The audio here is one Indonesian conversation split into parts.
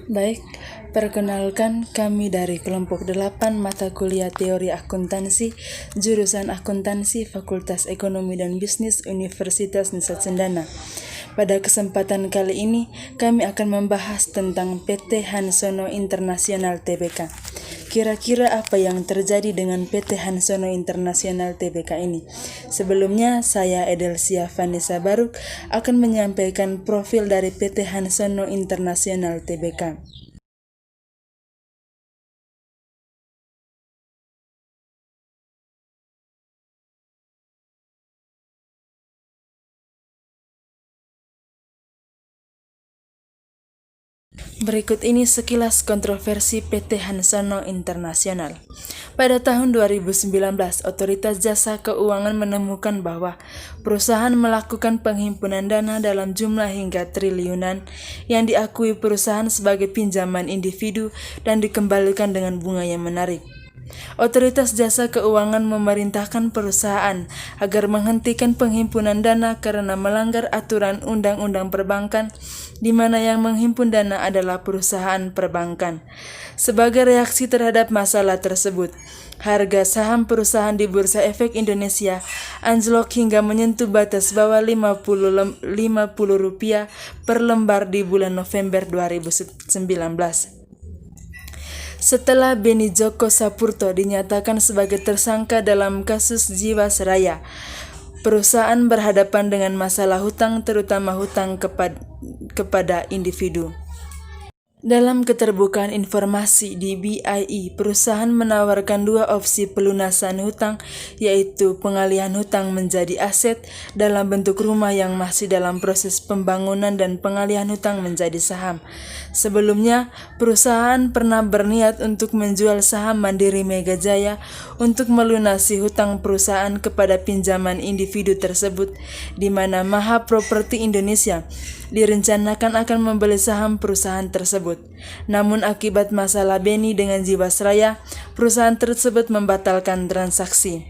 Baik, perkenalkan kami dari kelompok 8 mata kuliah teori akuntansi, jurusan akuntansi Fakultas Ekonomi dan Bisnis Universitas Nusa Cendana. Pada kesempatan kali ini, kami akan membahas tentang PT Hansono Internasional Tbk. Kira-kira apa yang terjadi dengan PT Hansono Internasional Tbk ini? Sebelumnya, saya Edelsia Vanessa Baruk akan menyampaikan profil dari PT Hansono Internasional Tbk. Berikut ini sekilas kontroversi PT Hansono Internasional. Pada tahun 2019, Otoritas Jasa Keuangan menemukan bahwa perusahaan melakukan penghimpunan dana dalam jumlah hingga triliunan yang diakui perusahaan sebagai pinjaman individu dan dikembalikan dengan bunga yang menarik. Otoritas Jasa Keuangan memerintahkan perusahaan agar menghentikan penghimpunan dana karena melanggar aturan Undang-Undang Perbankan, di mana yang menghimpun dana adalah perusahaan perbankan. Sebagai reaksi terhadap masalah tersebut, harga saham perusahaan di Bursa Efek Indonesia anjlok hingga menyentuh batas bawah Rp50 per lembar di bulan November 2019. Setelah Beni Joko Sapurto dinyatakan sebagai tersangka dalam kasus Jiwasraya, perusahaan berhadapan dengan masalah hutang, terutama hutang kepada individu. Dalam keterbukaan informasi di BIE, perusahaan menawarkan dua opsi pelunasan hutang, yaitu pengalihan hutang menjadi aset dalam bentuk rumah yang masih dalam proses pembangunan dan pengalihan hutang menjadi saham. Sebelumnya, perusahaan pernah berniat untuk menjual saham Mandiri Mega Jaya untuk melunasi hutang perusahaan kepada pinjaman individu tersebut, di mana Maha Properti Indonesia direncanakan akan membeli saham perusahaan tersebut. Namun akibat masalah Beni dengan Jiwasraya, perusahaan tersebut membatalkan transaksi.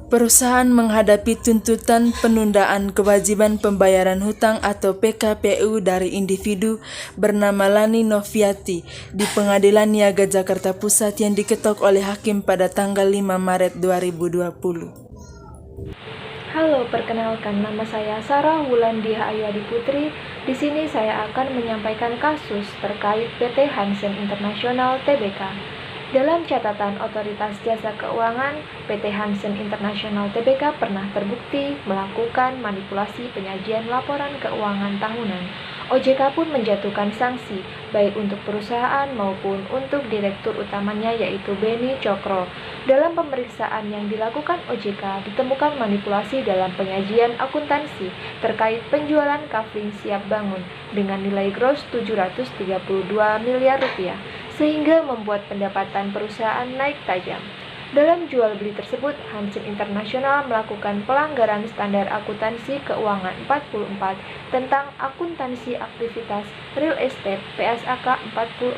Perusahaan menghadapi tuntutan penundaan kewajiban pembayaran hutang atau PKPU dari individu bernama Lani Noviati di Pengadilan Niaga Jakarta Pusat yang diketok oleh hakim pada tanggal 5 Maret 2020. Halo, perkenalkan nama saya Sarah Wulandia Ayadi Putri. Di sini saya akan menyampaikan kasus terkait PT Hansen Internasional Tbk. Dalam catatan Otoritas Jasa Keuangan, PT Hansen Internasional Tbk pernah terbukti melakukan manipulasi penyajian laporan keuangan tahunan. OJK pun menjatuhkan sanksi baik untuk perusahaan maupun untuk direktur utamanya yaitu Beni Cokro. Dalam pemeriksaan yang dilakukan OJK ditemukan manipulasi dalam penyajian akuntansi terkait penjualan kafling siap bangun dengan nilai gross 732 miliar rupiah sehingga membuat pendapatan perusahaan naik tajam. Dalam jual beli tersebut, Hansen Internasional melakukan pelanggaran standar akuntansi keuangan 44 tentang akuntansi aktivitas real estate PSAK 44.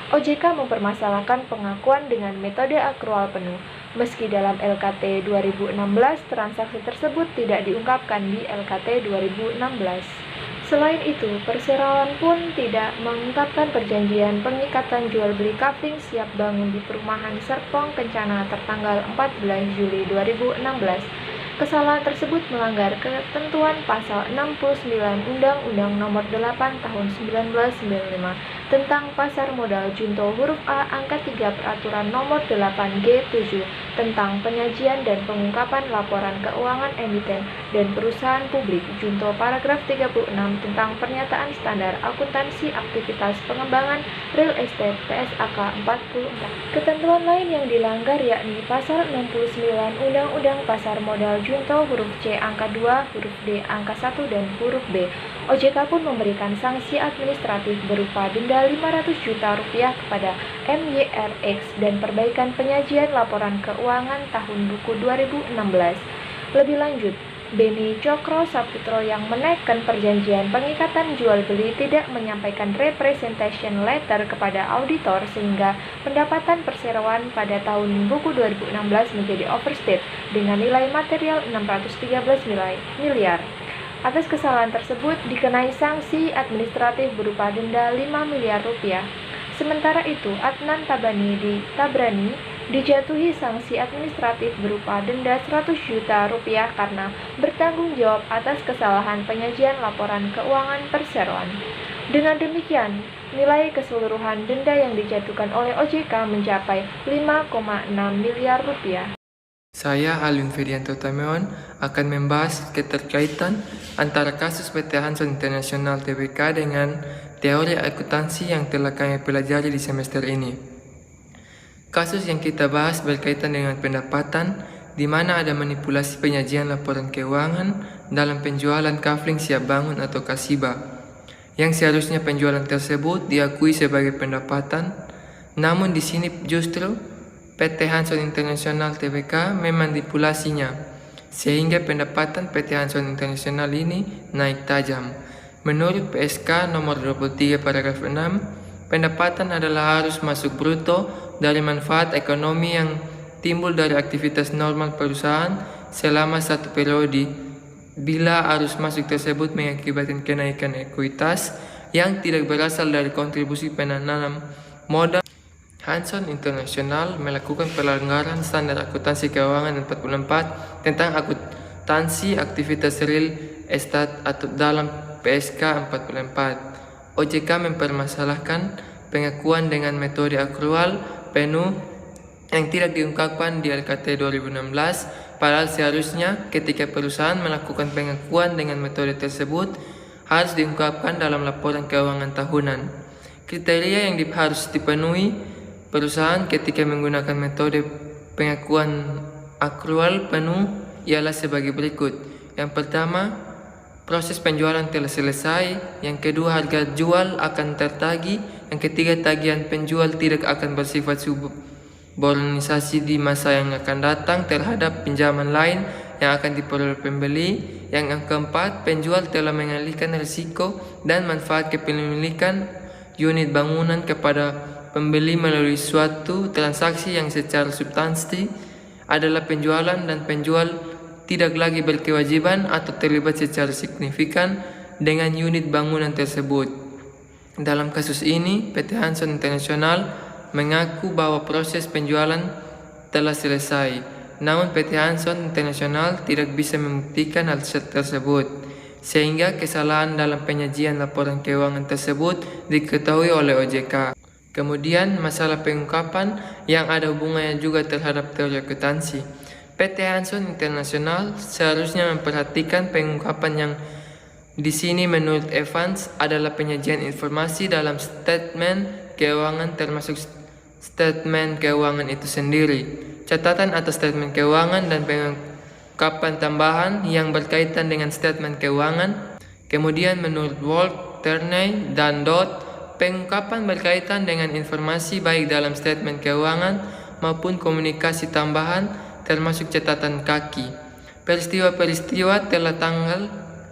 OJK mempermasalahkan pengakuan dengan metode akrual penuh. Meski dalam LKT 2016, transaksi tersebut tidak diungkapkan di LKT 2016. Selain itu, Perseroan pun tidak mengungkapkan perjanjian pengikatan jual beli kafling siap bangun di perumahan Serpong Kencana tertanggal 14 Juli 2016. Kesalahan tersebut melanggar ketentuan pasal 69 Undang-Undang Nomor 8 Tahun 1995 tentang pasar modal junto huruf A angka 3 Peraturan Nomor 8G7 tentang penyajian dan pengungkapan laporan keuangan emiten dan perusahaan publik junto paragraf 36 tentang pernyataan standar akuntansi aktivitas pengembangan real estate PSAK 44. Ketentuan lain yang dilanggar yakni pasal 69 Undang-Undang Pasar Modal junto huruf C angka 2, huruf D angka 1 dan huruf B. OJK pun memberikan sanksi administratif berupa denda 500 juta rupiah kepada MYRX dan perbaikan penyajian laporan keuangan tahun buku 2016. Lebih lanjut, Beni Cokro Saputro yang menaikkan perjanjian pengikatan jual beli tidak menyampaikan representation letter kepada auditor sehingga pendapatan perseroan pada tahun buku 2016 menjadi overstate dengan nilai material 613 miliar. Atas kesalahan tersebut dikenai sanksi administratif berupa denda 5 miliar rupiah. Sementara itu, Adnan Tabrani dijatuhi sanksi administratif berupa denda 100 juta rupiah karena bertanggung jawab atas kesalahan penyajian laporan keuangan perseroan. Dengan demikian, nilai keseluruhan denda yang dijatuhkan oleh OJK mencapai 5,6 miliar rupiah. Saya Alun Ferianto Tameon akan membahas keterkaitan antara kasus PT Hanson International Tbk dengan teori akuntansi yang telah kami pelajari di semester ini. Kasus yang kita bahas berkaitan dengan pendapatan, di mana ada manipulasi penyajian laporan keuangan dalam penjualan kafling siap bangun atau kasiba, yang seharusnya penjualan tersebut diakui sebagai pendapatan, namun di sini justru PT Hanson International Tbk memanipulasinya, sehingga pendapatan PT Hanson International ini naik tajam. Menurut PSK nomor 23 paragraf 6, pendapatan adalah harus masuk bruto dari manfaat ekonomi yang timbul dari aktivitas normal perusahaan selama satu periode, bila arus masuk tersebut mengakibatkan kenaikan ekuitas yang tidak berasal dari kontribusi penanam modal. Hanson International melakukan pelanggaran standar akuntansi keuangan 44 tentang akuntansi aktivitas real estate atau dalam PSK 44. OJK mempermasalahkan pengakuan dengan metode akrual penuh yang tidak diungkapkan di LKT 2016, padahal seharusnya ketika perusahaan melakukan pengakuan dengan metode tersebut harus diungkapkan dalam laporan keuangan tahunan. Kriteria yang harus dipenuhi perusahaan ketika menggunakan metode pengakuan akrual penuh ialah sebagai berikut. Yang pertama, proses penjualan telah selesai. Yang kedua, harga jual akan tertagih. Yang ketiga, tagihan penjual tidak akan bersifat subordinasi di masa yang akan datang terhadap pinjaman lain yang akan diperoleh pembeli. Yang keempat, penjual telah mengalihkan risiko dan manfaat kepemilikan unit bangunan kepada pembeli melalui suatu transaksi yang secara substansi adalah penjualan, dan penjual tidak lagi berkewajiban atau terlibat secara signifikan dengan unit bangunan tersebut. Dalam kasus ini, PT Hanson International mengaku bahwa proses penjualan telah selesai, namun PT Hanson International tidak bisa membuktikan hal tersebut, sehingga kesalahan dalam penyajian laporan keuangan tersebut diketahui oleh OJK. Kemudian masalah pengungkapan yang ada hubungannya juga terhadap teori akuntansi. PT Hanson International seharusnya memperhatikan pengungkapan yang di sini menurut Evans adalah penyajian informasi dalam statement keuangan termasuk statement keuangan itu sendiri, catatan atas statement keuangan dan pengungkapan tambahan yang berkaitan dengan statement keuangan. Kemudian menurut Walt, Terney, dan Dodd, pengungkapan berkaitan dengan informasi baik dalam statement keuangan maupun komunikasi tambahan termasuk catatan kaki. Peristiwa-peristiwa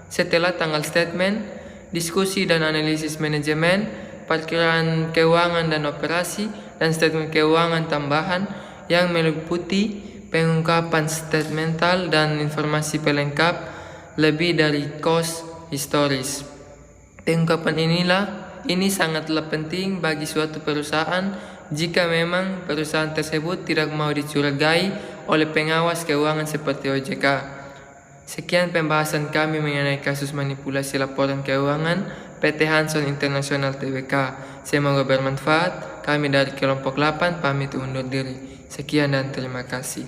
setelah tanggal statement, diskusi dan analisis manajemen, perkiraan keuangan dan operasi, dan statement keuangan tambahan yang meliputi pengungkapan statemental dan informasi pelengkap lebih dari cost historis. Pengungkapan ini sangatlah penting bagi suatu perusahaan jika memang perusahaan tersebut tidak mau dicurigai oleh pengawas keuangan seperti OJK. Sekian pembahasan kami mengenai kasus manipulasi laporan keuangan PT Hanson International Tbk. Semoga bermanfaat. Kami dari kelompok 8 pamit undur diri. Sekian dan terima kasih.